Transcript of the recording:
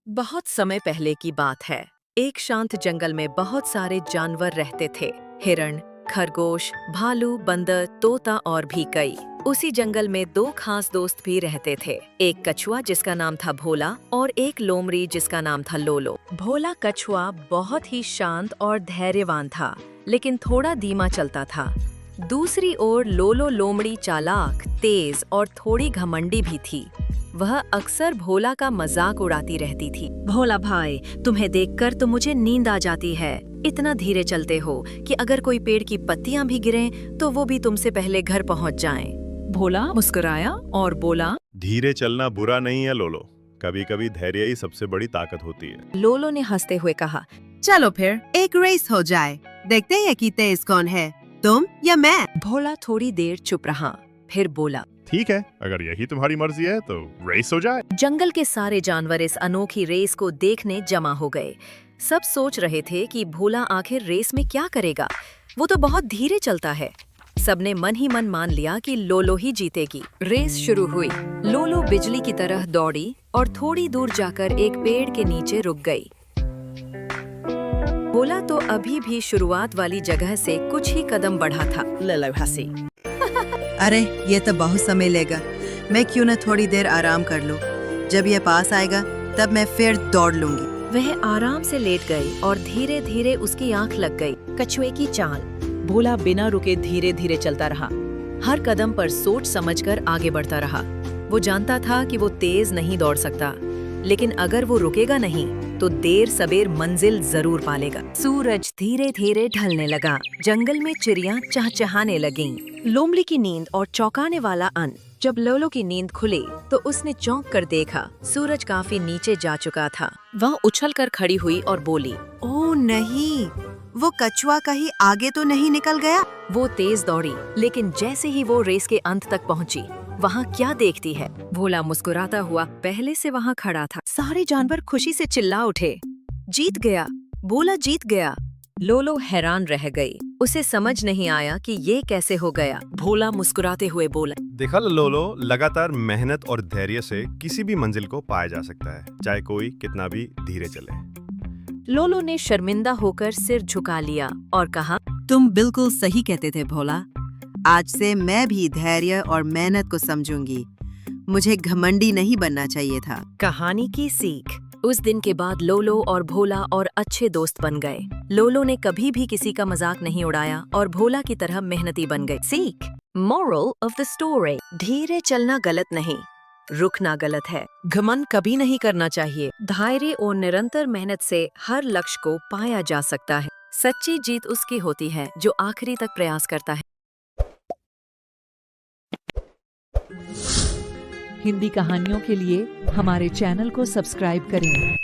बहुत समय पहले की बात है। एक शांत जंगल में बहुत सारे जानवर रहते थे। हिरण, खरगोश, भालू, बंदर, तोता और भी कई। उसी जंगल में दो खास दोस्त भी रहते थे। एक कछुआ जिसका नाम था भोला और एक लोमड़ी जिसका नाम था लोलो। भोला कछुआ बहुत ही शांत और धैर्यवान था, लेकिन थोड़ा धीमा चलता था। दूसरी ओर लोलो लोमड़ी चालाक, तेज और थोड़ी घमंडी भी थी। वह अक्सर भोला का मजाक उड़ाती रहती थी। भोला भाई, तुम्हें देखकर तो मुझे नींद आ जाती है। इतना धीरे चलते हो कि अगर कोई पेड़ की पत्तियां भी गिरें तो वो भी तुमसे पहले घर पहुंच जाएं। भोला मुस्कुराया और बोला, धीरे चलना बुरा नहीं है लोलो, कभी कभी धैर्य ही सबसे बड़ी ताकत होती है। लोलो ने हंसते हुए कहा, चलो फिर एक रेस हो जाए, देखते हैं कि तेज कौन है, तुम या मैं। भोला थोड़ी देर चुप रहा, फिर बोला, ठीक है, अगर यही तुम्हारी मर्जी है तो रेस हो जाए। जंगल के सारे जानवर इस अनोखी रेस को देखने जमा हो गए। सब सोच रहे थे कि भोला आखिर रेस में क्या करेगा, वो तो बहुत धीरे चलता है। सबने मन ही मन मान लिया कि लोलो ही जीतेगी। रेस शुरू हुई। लोलो बिजली की तरह दौड़ी और थोड़ी दूर जाकर एक पेड़ के नीचे रुक गई। भोला तो अभी भी शुरुआत वाली जगह से कुछ ही कदम बढ़ा था। ललो हंसी, अरे ये तो बहुत समय लेगा, मैं क्यों न थोड़ी देर आराम कर लूं। जब ये पास आएगा तब मैं फिर दौड़ लूंगी। वह आराम से लेट गई और धीरे धीरे उसकी आंख लग गई। कछुए की चाल। भोला बिना रुके धीरे धीरे चलता रहा, हर कदम पर सोच समझकर आगे बढ़ता रहा। वो जानता था कि वो तेज नहीं दौड़ सकता, लेकिन अगर वो रुकेगा नहीं तो देर सबेर मंजिल जरूर पालेगा। सूरज धीरे धीरे ढलने लगा। जंगल में चिड़ियां चहचहाने लगीं। लोमड़ी की नींद और चौंकाने वाला अंत। जब लोलो की नींद खुली तो उसने चौंक कर देखा, सूरज काफी नीचे जा चुका था। वह उछलकर खड़ी हुई और बोली, ओह नहीं, वो कछुआ कहीं आगे तो नहीं निकल गया। वो तेज दौड़ी, लेकिन जैसे ही वो रेस के अंत तक पहुंची, वहाँ क्या देखती है। भोला मुस्कुराता हुआ पहले से वहाँ खड़ा था। सारे जानवर खुशी से चिल्ला उठे, जीत गया, भोला जीत गया। लोलो हैरान रह गई, उसे समझ नहीं आया कि ये कैसे हो गया। भोला मुस्कुराते हुए बोला, देखा लोलो, लगातार मेहनत और धैर्य से किसी भी मंजिल को पाया जा सकता है, चाहे कोई कितना भी धीरे चले। लोलो ने शर्मिंदा होकर सिर झुका लिया और कहा, तुम बिल्कुल सही कहते थे भोला, आज से मैं भी धैर्य और मेहनत को समझूंगी। मुझे घमंडी नहीं बनना चाहिए था। कहानी की सीख। उस दिन के बाद लोलो और भोला और अच्छे दोस्त बन गए। लोलो ने कभी भी किसी का मजाक नहीं उड़ाया और भोला की तरह मेहनती बन गई। सीख। Moral of the story. धीरे चलना गलत नहीं, रुकना गलत है। घमंड कभी नहीं करना चाहिए। धैर्य और निरंतर मेहनत से हर लक्ष्य को पाया जा सकता है। सच्ची जीत उसकी होती है जो आखिरी तक प्रयास करता है। हिंदी कहानियों के लिए हमारे चैनल को सब्सक्राइब करें।